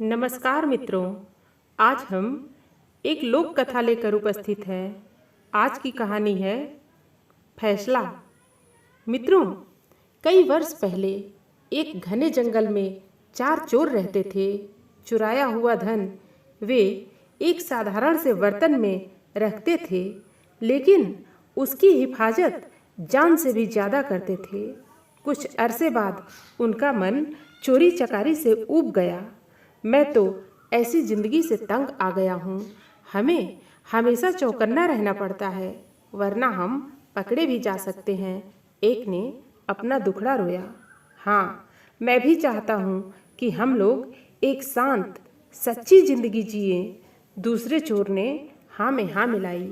नमस्कार मित्रों, आज हम एक लोक कथा लेकर उपस्थित हैं। आज की कहानी है फैसला। मित्रों, कई वर्ष पहले एक घने जंगल में 4 चोर रहते थे। चुराया हुआ धन वे एक साधारण से बर्तन में रखते थे, लेकिन उसकी हिफाजत जान से भी ज़्यादा करते थे। कुछ अरसे बाद उनका मन चोरी चकारी से ऊब गया। मैं तो ऐसी जिंदगी से तंग आ गया हूँ। हमें हमेशा चौकन्ना रहना पड़ता है, वरना हम पकड़े भी जा सकते हैं। एक ने अपना दुखड़ा रोया। हाँ, मैं भी चाहता हूँ कि हम लोग एक शांत सच्ची जिंदगी जिए। दूसरे चोर ने हाँ में हाँ मिलाई।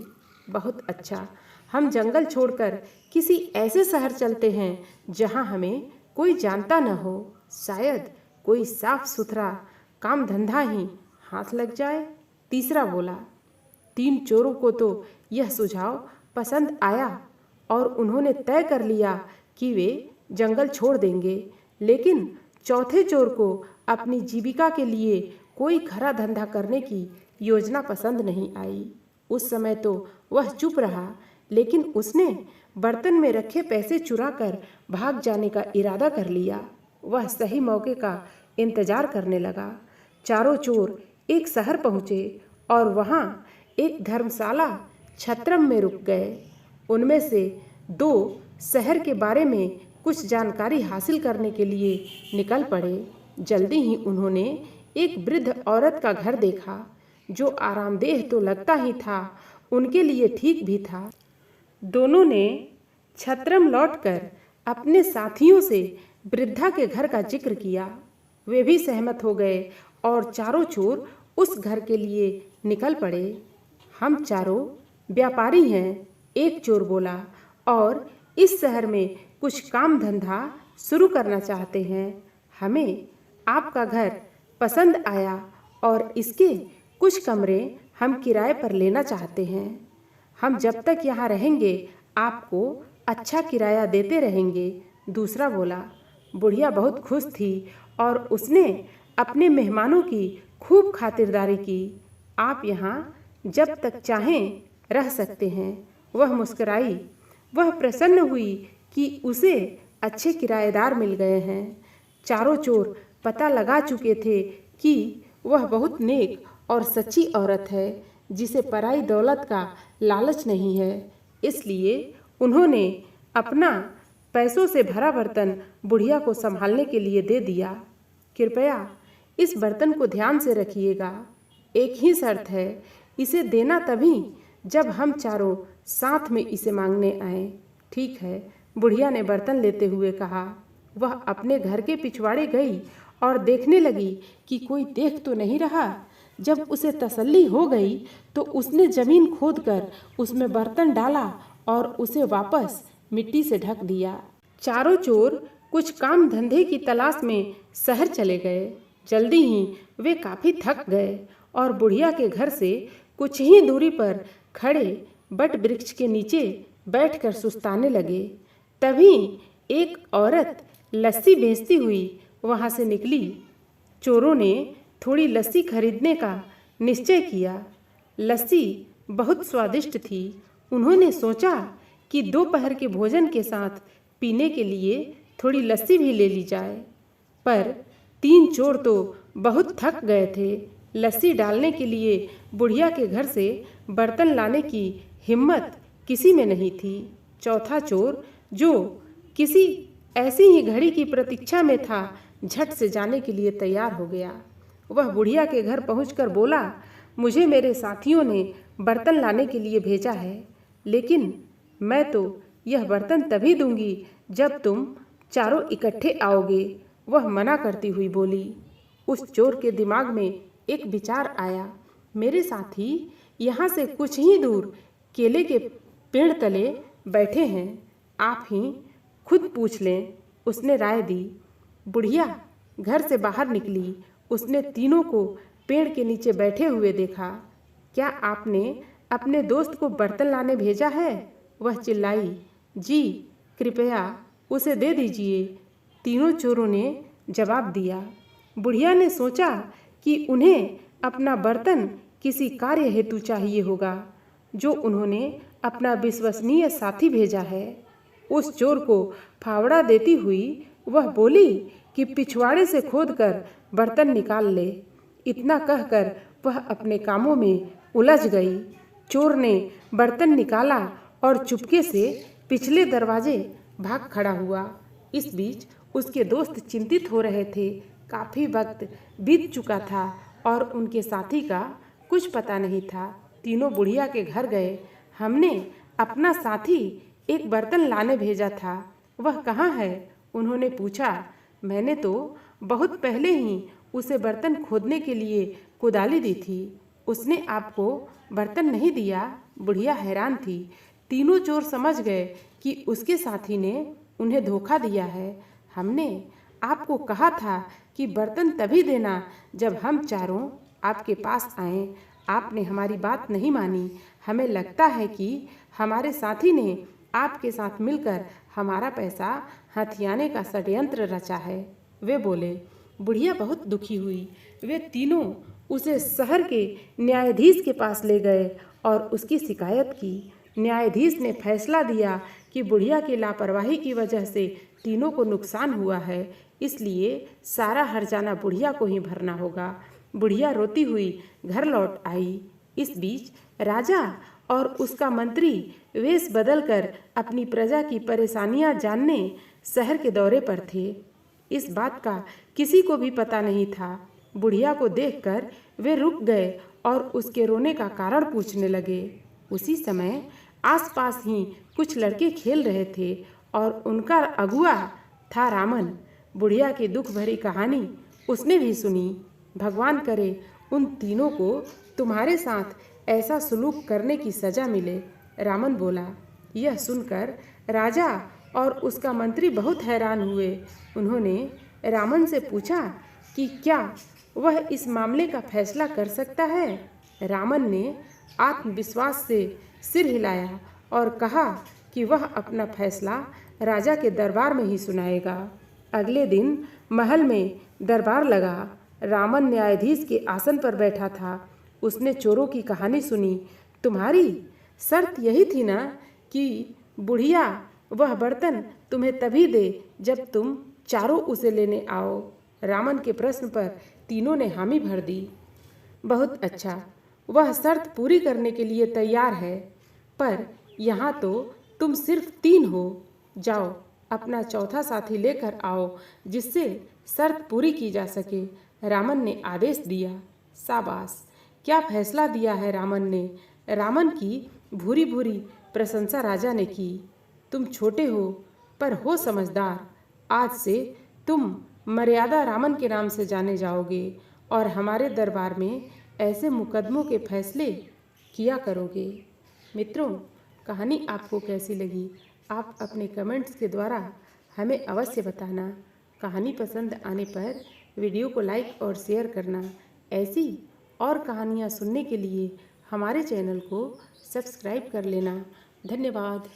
बहुत अच्छा, हम जंगल छोड़कर किसी ऐसे शहर चलते हैं जहाँ हमें कोई जानता न हो। शायद कोई साफ सुथरा काम धंधा ही हाथ लग जाए। तीसरा बोला। 3 चोरों को तो यह सुझाव पसंद आया और उन्होंने तय कर लिया कि वे जंगल छोड़ देंगे। लेकिन चौथे चोर को अपनी जीविका के लिए कोई खरा धंधा करने की योजना पसंद नहीं आई। उस समय तो वह चुप रहा, लेकिन उसने बर्तन में रखे पैसे चुराकर भाग जाने का इरादा कर लिया। वह सही मौके का इंतजार करने लगा। चारों चोर एक शहर पहुँचे और वहाँ एक धर्मशाला छत्रम में रुक गए। उनमें से 2 शहर के बारे में कुछ जानकारी हासिल करने के लिए निकल पड़े। जल्दी ही उन्होंने एक वृद्ध औरत का घर देखा, जो आरामदेह तो लगता ही था, उनके लिए ठीक भी था। दोनों ने छत्रम लौटकर अपने साथियों से वृद्धा के घर का जिक्र किया। वे भी सहमत हो गए और चारों चोर उस घर के लिए निकल पड़े। हम चारों व्यापारी हैं, एक चोर बोला, और इस शहर में कुछ काम धंधा शुरू करना चाहते हैं। हमें आपका घर पसंद आया और इसके कुछ कमरे हम किराए पर लेना चाहते हैं। हम जब तक यहाँ रहेंगे आपको अच्छा किराया देते रहेंगे। दूसरा बोला। बुढ़िया बहुत खुश थी और उसने अपने मेहमानों की खूब खातिरदारी की। आप यहाँ जब तक चाहें रह सकते हैं। वह मुस्कुराई। वह प्रसन्न हुई कि उसे अच्छे किराएदार मिल गए हैं। चारों चोर पता लगा चुके थे कि वह बहुत नेक और सच्ची औरत है, जिसे पराई दौलत का लालच नहीं है। इसलिए उन्होंने अपना पैसों से भरा बर्तन बुढ़िया को संभालने के लिए दे दिया। कृपया इस बर्तन को ध्यान से रखिएगा। एक ही शर्त है, इसे देना तभी जब हम चारों साथ में इसे मांगने आए। ठीक है, बुढ़िया ने बर्तन लेते हुए कहा। वह अपने घर के पिछवाड़े गई और देखने लगी कि कोई देख तो नहीं रहा। जब उसे तसल्ली हो गई तो उसने जमीन खोदकर उसमें बर्तन डाला और उसे वापस मिट्टी से ढक दिया। चारों चोर कुछ काम धंधे की तलाश में शहर चले गए। जल्दी ही वे काफी थक गए और बुढ़िया के घर से कुछ ही दूरी पर खड़े बट वृक्ष के नीचे बैठकर सुस्ताने लगे। तभी एक औरत लस्सी बेचती हुई वहां से निकली। चोरों ने थोड़ी लस्सी खरीदने का निश्चय किया। लस्सी बहुत स्वादिष्ट थी। उन्होंने सोचा कि दोपहर के भोजन के साथ पीने के लिए थोड़ी लस्सी भी ले ली जाए। पर 3 चोर तो बहुत थक गए थे। लस्सी डालने के लिए बुढ़िया के घर से बर्तन लाने की हिम्मत किसी में नहीं थी। चौथा चोर, जो किसी ऐसी ही घड़ी की प्रतीक्षा में था, झट से जाने के लिए तैयार हो गया। वह बुढ़िया के घर पहुंचकर बोला, मुझे मेरे साथियों ने बर्तन लाने के लिए भेजा है, लेकिन मैं तो यह बर्तन तभी दूंगी जब तुम चारों इकट्ठे आओगे। वह मना करती हुई बोली। उस चोर के दिमाग में एक विचार आया। मेरे साथी यहाँ से कुछ ही दूर केले के पेड़ तले बैठे हैं, आप ही खुद पूछ लें। उसने राय दी। बुढ़िया घर से बाहर निकली। उसने तीनों को पेड़ के नीचे बैठे हुए देखा। क्या आपने अपने दोस्त को बर्तन लाने भेजा है? वह चिल्लाई। जी, कृपया उसे दे दीजिए, तीनों चोरों ने जवाब दिया। बुढ़िया ने सोचा कि उन्हें अपना बर्तन किसी कार्य हेतु चाहिए होगा जो उन्होंने अपना विश्वसनीय साथी भेजा है। उस चोर को फावड़ा देती हुई वह बोली कि पिछवाड़े से खोदकर बर्तन निकाल ले। इतना कहकर वह अपने कामों में उलझ गई। चोर ने बर्तन निकाला और चुपके से पिछले दरवाजे भाग खड़ा हुआ। इस बीच उसके दोस्त चिंतित हो रहे थे। काफी वक्त बीत चुका था और उनके साथी का कुछ पता नहीं था। तीनों बुढ़िया के घर गए। हमने अपना साथी एक बर्तन लाने भेजा था, वह कहाँ है? उन्होंने पूछा। मैंने तो बहुत पहले ही उसे बर्तन खोदने के लिए कुदाली दी थी। उसने आपको बर्तन नहीं दिया? बुढ़िया हैरान थी। तीनों चोर समझ गए कि उसके साथी ने उन्हें धोखा दिया है। हमने आपको कहा था कि बर्तन तभी देना जब हम चारों आपके पास आएं। आपने हमारी बात नहीं मानी। हमें लगता है कि हमारे साथी ने आपके साथ मिलकर हमारा पैसा हथियाने का षड्यंत्र रचा है, वे बोले। बुढ़िया बहुत दुखी हुई। वे तीनों उसे शहर के न्यायाधीश के पास ले गए और उसकी शिकायत की। न्यायाधीश ने फैसला दिया कि बुढ़िया की लापरवाही की वजह से तीनों को नुकसान हुआ है, इसलिए सारा हर्जाना बुढ़िया को ही भरना होगा। बुढ़िया रोती हुई घर लौट आई। इस बीच राजा और उसका मंत्री वेश बदलकर अपनी प्रजा की परेशानियां जानने शहर के दौरे पर थे। इस बात का किसी को भी पता नहीं था। बुढ़िया को देखकर वे रुक गए और उसके रोने का कारण पूछने लगे। उसी समय आसपास ही कुछ लड़के खेल रहे थे और उनका अगुआ था रामन। बुढ़िया की दुख भरी कहानी उसने भी सुनी। भगवान करे उन तीनों को तुम्हारे साथ ऐसा सलूक करने की सजा मिले, रामन बोला। यह सुनकर राजा और उसका मंत्री बहुत हैरान हुए। उन्होंने रामन से पूछा कि क्या वह इस मामले का फैसला कर सकता है। रामन ने आत्मविश्वास से सिर हिलाया और कहा कि वह अपना फैसला राजा के दरबार में ही सुनाएगा। अगले दिन महल में दरबार लगा। रामन न्यायाधीश के आसन पर बैठा था। उसने चोरों की कहानी सुनी। तुम्हारी शर्त यही थी ना कि बुढ़िया वह बर्तन तुम्हें तभी दे जब तुम चारों उसे लेने आओ। रामन के प्रश्न पर तीनों ने हामी भर दी। बहुत अच्छा, वह शर्त पूरी करने के लिए तैयार है, पर यहाँ तो तुम सिर्फ 3 हो। जाओ अपना चौथा साथी लेकर आओ जिससे शर्त पूरी की जा सके, रामन ने आदेश दिया। शाबाश, क्या फैसला दिया है रामन ने। रामन की भूरी भूरी प्रशंसा राजा ने की। तुम छोटे हो पर हो समझदार। आज से तुम मर्यादा रामन के नाम से जाने जाओगे और हमारे दरबार में ऐसे मुकदमों के फैसले किया करोगे। मित्रों, कहानी आपको कैसी लगी आप अपने कमेंट्स के द्वारा हमें अवश्य बताना। कहानी पसंद आने पर वीडियो को लाइक और शेयर करना। ऐसी और कहानियाँ सुनने के लिए हमारे चैनल को सब्सक्राइब कर लेना। धन्यवाद।